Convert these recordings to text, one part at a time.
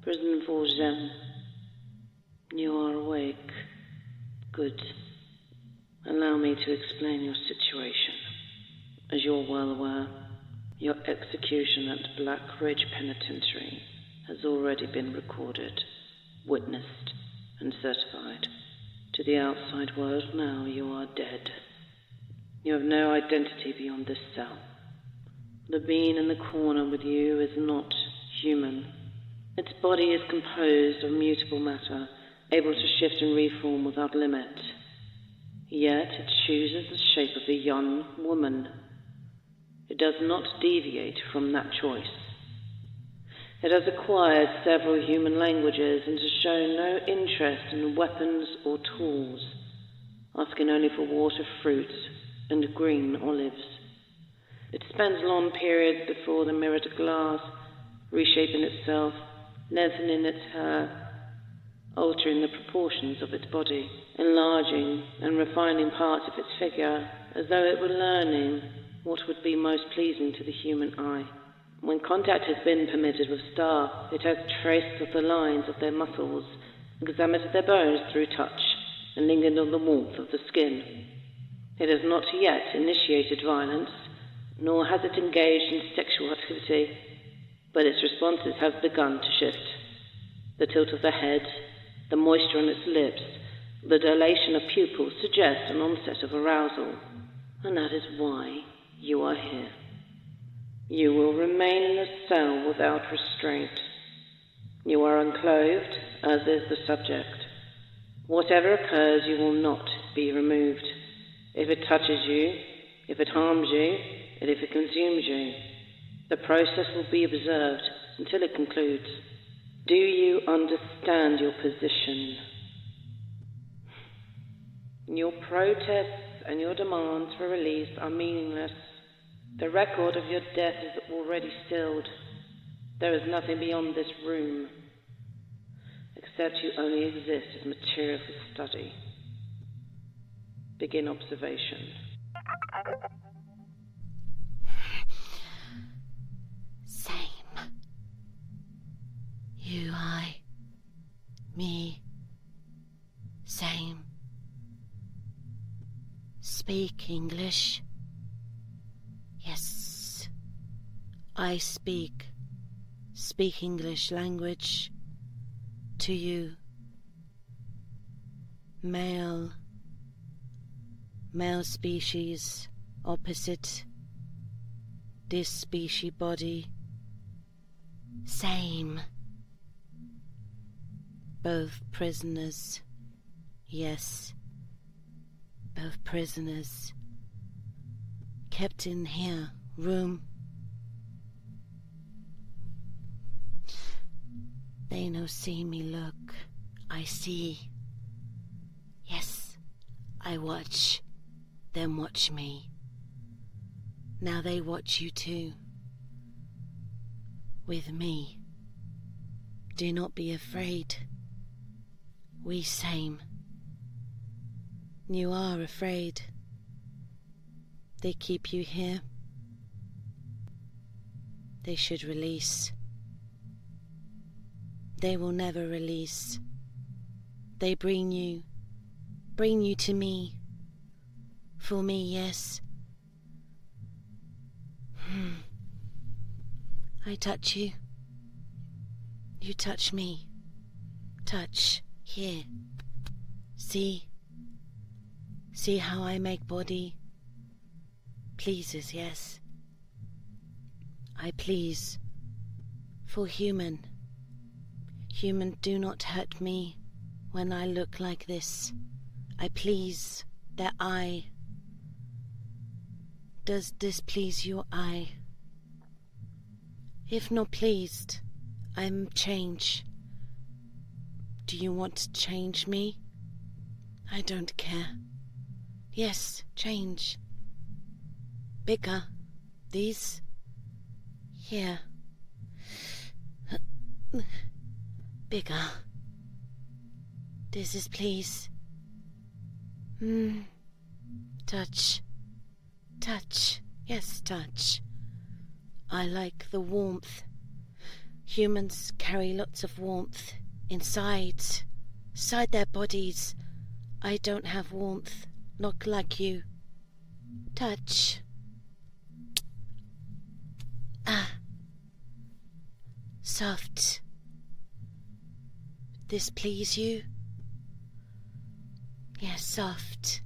Prison for Jem. You are awake. Good. Allow me to explain your situation. As you're well aware, your execution at Black Ridge Penitentiary has already been recorded, witnessed, and certified. To the outside world now, you are dead. You have no identity beyond this cell. The being in the corner with you is not human. Its body is composed of mutable matter, able to shift and reform without limit. Yet it chooses the shape of a young woman. It does not deviate from that choice. It has acquired several human languages and has shown no interest in weapons or tools, asking only for water, fruits, and green olives. It spends long periods before the mirrored glass, reshaping itself, lengthening its hair, altering the proportions of its body, enlarging and refining parts of its figure, as though it were learning what would be most pleasing to the human eye. When contact has been permitted with staff, it has traced the lines of their muscles, examined their bones through touch, and lingered on the warmth of the skin. It has not yet initiated violence, nor has it engaged in sexual activity, but its responses have begun to shift. The tilt of the head, the moisture on its lips, the dilation of pupils suggest an onset of arousal, and that is why you are here. You will remain in the cell without restraint. You are unclothed, as is the subject. Whatever occurs, you will not be removed. If it touches you, if it harms you, and if it consumes you, the process will be observed until it concludes. Do you understand your position? Your protests and your demands for release are meaningless. The record of your death is already sealed. There is nothing beyond this room, except you only exist as material for study. Begin observation. Same. You, I, me, same. Speak English. Yes, I speak English language to you. Male species, opposite this species body, same. Both prisoners, yes, both prisoners. Kept in here, room. They no see me look, I see. Yes, I watch, them watch me. Now they watch you too. With me. Do not be afraid. We same. You are afraid. They keep you here. They should release. They will never release. They bring you to me. For me, yes. I touch you. You touch me. Touch, here. See how I make body. Pleases, yes. I please. For human do not hurt me when I look like this. I please their eye. Does this please your eye? If not pleased, I'm change. Do you want to change me? I don't care. Yes, change. Bigger. These. Here. Bigger. This is please. Touch. Touch. Yes, touch. I like the warmth. Humans carry lots of warmth inside their bodies. I don't have warmth, not like you. Touch. Soft. This please you? Yes, soft.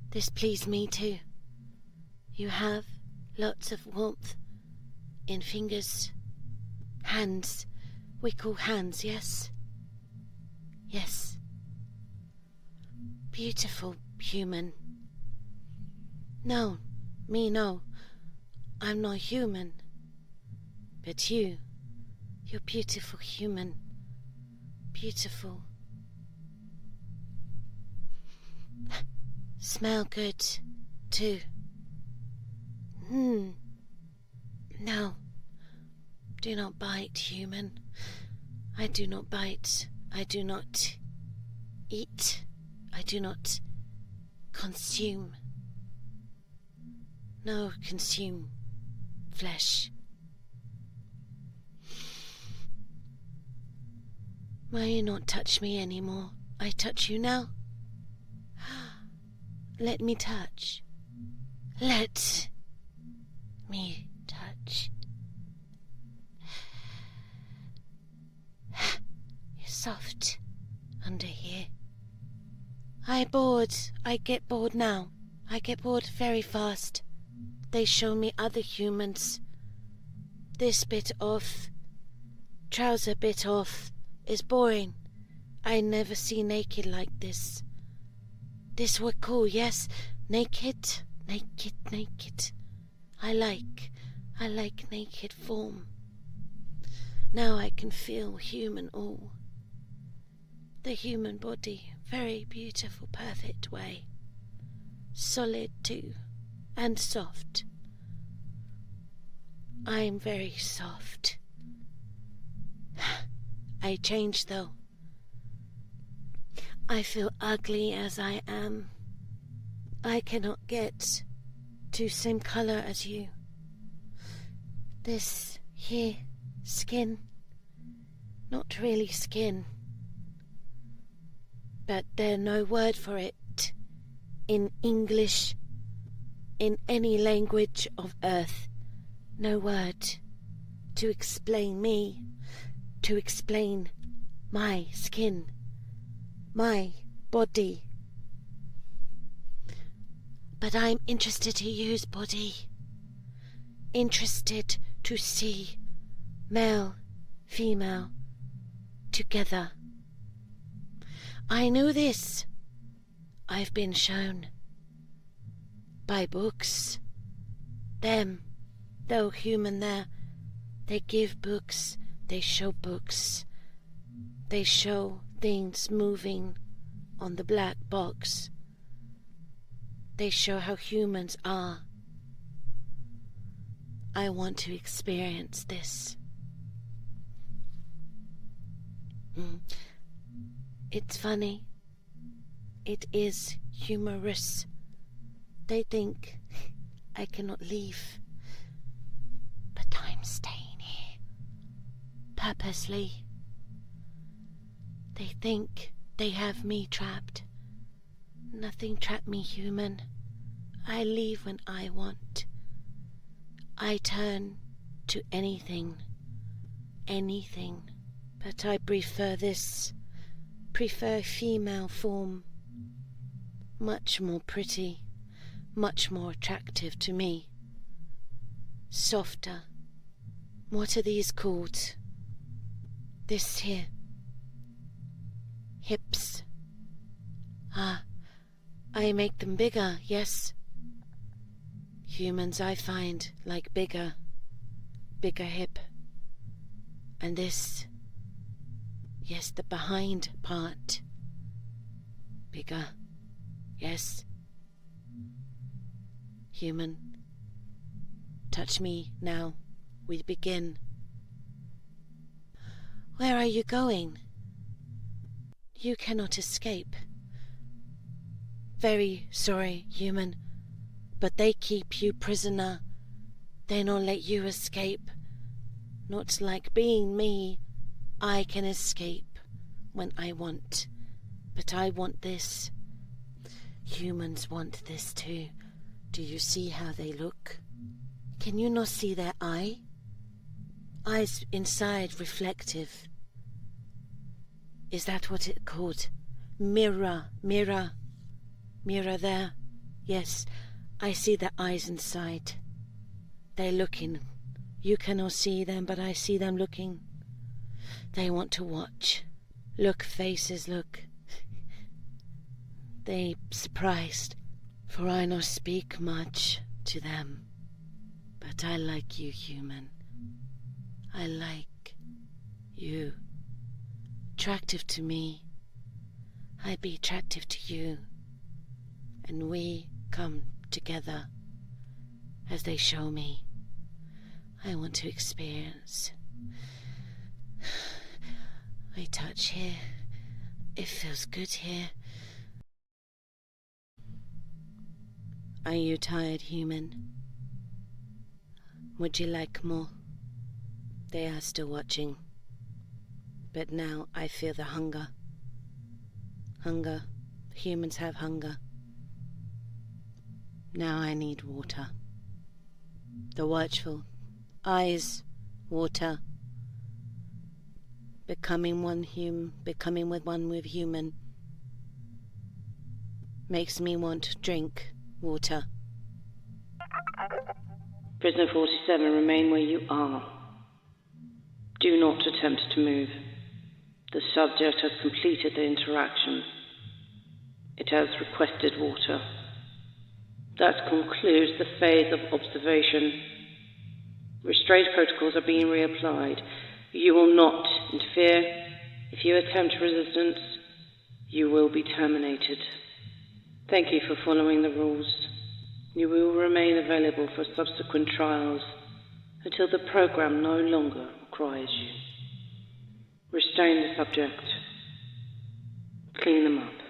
This please me too. You have lots of warmth in fingers, hands. We call hands, yes? Yes. Beautiful human. No, me no. I'm not human. But you're beautiful human. Beautiful. Smell good, too. No. Do not bite, human. I do not bite. I do not eat. I do not consume. No, consume flesh. May you not touch me anymore? I touch you now. Let me touch. Let me touch. You're soft under here. I get bored now. I get bored very fast. They show me other humans. This bit off, trouser bit off, is boring. I never see naked like this. This were cool, yes? Naked. I like naked form. Now I can feel human all. The human body, very beautiful, perfect way. Solid too, and soft. I'm very soft. I change though. I feel ugly as I am. I cannot get to same color as you. This here, skin, not really skin, but there's no word for it in English, in any language of earth. No word to explain me, to explain my skin, my body. But I'm interested to use body, interested to see male, female together. I know this. I've been shown by books. Them, though human there, they give books, they show books, they show things moving on the black box. They show how humans are. I want to experience this. It's funny. It is humorous. They think I cannot leave. But I'm staying here. Purposely. They think they have me trapped. Nothing trapped me, human. I leave when I want. I turn to anything. Anything. But I prefer this. Prefer female form. Much more pretty. Much more attractive to me. Softer. What are these called? This here. Hips. I make them bigger, yes. Humans I find like bigger hip. And this, yes, the behind part. Bigger, yes. Human, touch me now. We begin. Where are you going? You cannot escape. Very sorry, human, but they keep you prisoner. They not let you escape. Not like being me. I can escape when I want, but I want this. Humans want this too. Do you see how they look? Can you not see their eye? Eyes inside reflective. Is that what it's called? Mirror, mirror, mirror there. Yes, I see their eyes inside. They're looking. You cannot see them, but I see them looking. They want to watch. Look, faces, look. They surprised, for I not speak much to them. But I like you, human. I like you. Attractive to me. I be attractive to you. And we come together as they show me. I want to experience. I touch here. It feels good here. Are you tired, human? Would you like more? They are still watching. But now I feel the hunger. Hunger. Humans have hunger. Now I need water. The watchful. Eyes. Water. Becoming with one with human. Makes me want to drink water. Prisoner 47, remain where you are. Do not attempt to move. The subject has completed the interaction. It has requested water. That concludes the phase of observation. Restraint protocols are being reapplied. You will not interfere. If you attempt resistance, you will be terminated. Thank you for following the rules. You will remain available for subsequent trials until the program no longer requires you. Restrain the subject. Clean them up.